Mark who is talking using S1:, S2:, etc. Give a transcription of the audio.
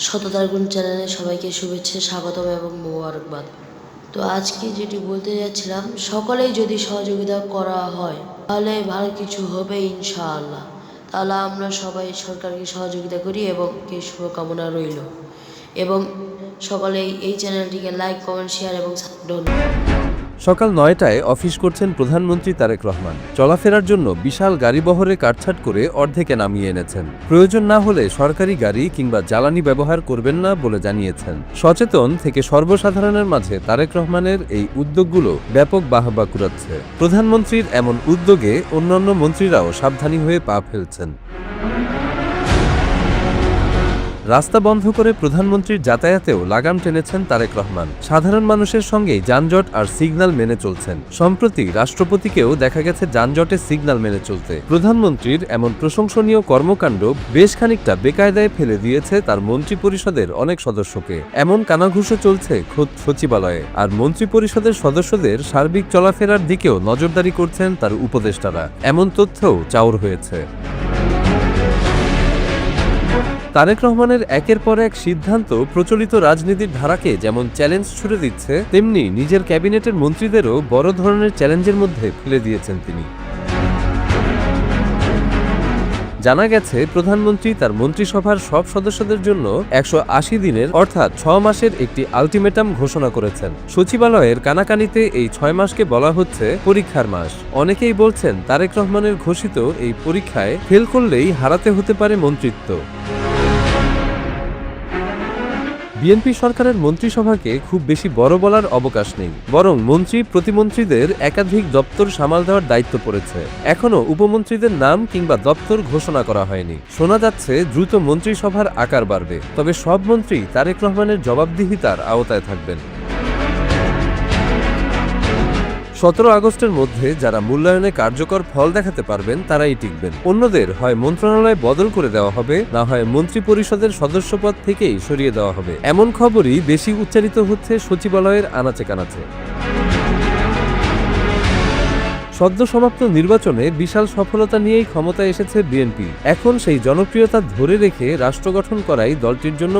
S1: সততার গুণ চ্যানেলে সবাইকে শুভেচ্ছা, স্বাগতম এবং মোবারকবাদ। তো আজকে যেটি বলতে যাচ্ছিলাম, সকলেই যদি সহযোগিতা করা হয় তাহলে ভালো কিছু হবে ইনশাআল্লাহ। তাহলে আমরা সবাই সরকারকে সহযোগিতা করি এবং শুভকামনা রইল। এবং সকলেই এই চ্যানেলটিকে লাইক, কমেন্ট, শেয়ার এবং ধন্যবাদ।
S2: সকাল ৯টায় অফিস করছেন প্রধানমন্ত্রী তারেক রহমান। চলাফেরার জন্য বিশাল গাড়িবহরে কাটছাঁট করে অর্ধেকে নামিয়ে এনেছেন। প্রয়োজন না হলে সরকারি গাড়ি কিংবা জ্বালানি ব্যবহার করবেন না বলে জানিয়েছেন। সচেতন থেকে সর্বসাধারণের মাঝে তারেক রহমানের এই উদ্যোগগুলো ব্যাপক বাহবা কুড়াচ্ছে। প্রধানমন্ত্রীর এমন উদ্যোগে অন্যান্য মন্ত্রীরাও সাবধানী হয়ে পা ফেলছেন। রাস্তা বন্ধ করে প্রধানমন্ত্রীর যাতায়াতেও লাগাম টেনেছেন তারেক রহমান। সাধারণ মানুষের সঙ্গেই যানজট আর সিগন্যাল মেনে চলছেন। সম্প্রতি রাষ্ট্রপতিকেও দেখা গেছে যানজটে সিগন্যাল মেনে চলতে। প্রধানমন্ত্রীর এমন প্রশংসনীয় কর্মকাণ্ড বেশ খানিকটা বেকায়দায় ফেলে দিয়েছে তার মন্ত্রিপরিষদের অনেক সদস্যকে। এমন কানাঘুষো চলছে খোদ সচিবালয়ে। আর মন্ত্রিপরিষদের সদস্যদের সার্বিক চলাফেরার দিকেও নজরদারি করছেন তার উপদেষ্টারা। এমন তথ্যও চাউর হয়েছে। তারেক রহমানের একের পর এক সিদ্ধান্ত প্রচলিত রাজনীতির ধারাকে যেমন চ্যালেঞ্জ ছুড়ে দিচ্ছে, তেমনি নিজের ক্যাবিনেটের মন্ত্রীদেরও বড় ধরনের চ্যালেঞ্জের মধ্যে ফেলে দিয়েছেন তিনি। জানা গেছে, প্রধানমন্ত্রী তার মন্ত্রিসভার সব সদস্যদের জন্য ১৮০ দিনের অর্থাৎ ৬ মাসের একটি আলটিমেটাম ঘোষণা করেছেন। সচিবালয়ের কানাকানিতে এই ৬ মাসকে বলা হচ্ছে পরীক্ষার মাস। অনেকেই বলছেন, তারেক রহমানের ঘোষিত এই পরীক্ষায় ফেল করলেই হারাতে হতে পারে মন্ত্রিত্ব। বিএনপি সরকারের মন্ত্রিসভাকে খুব বেশি বড় বলার অবকাশ নেই, বরং মন্ত্রী প্রতিমন্ত্রীদের একাধিক দপ্তর সামাল দেওয়ার দায়িত্ব পড়েছে। এখনও উপমন্ত্রীদের নাম কিংবা দপ্তর ঘোষণা করা হয়নি। শোনা যাচ্ছে দ্রুত মন্ত্রিসভার আকার বাড়বে, তবে সব মন্ত্রী তারেক রহমানের জবাবদিহিতার আওতায় থাকবেন। ১৭ আগস্টের মধ্যে যারা মূল্যায়নে কার্যকর ফল দেখাতে পারবেন তারাই টিকবেন। অন্যদের হয় মন্ত্রণালয় বদল করে দেওয়া হবে, না হয় মন্ত্রিপরিষদের সদস্যপদ থেকেই সরিয়ে দেওয়া হবে। এমন খবরই বেশি উচ্চারিত হচ্ছে সচিবালয়ের আনাচে কানাচে। সদ্য সমাপ্ত নির্বাচনে বিশাল সফলতা নিয়েই ক্ষমতায় এসেছে বিএনপি। এখন সেই জনপ্রিয়তা ধরে রেখে রাষ্ট্র গঠন করাই দলটির জন্য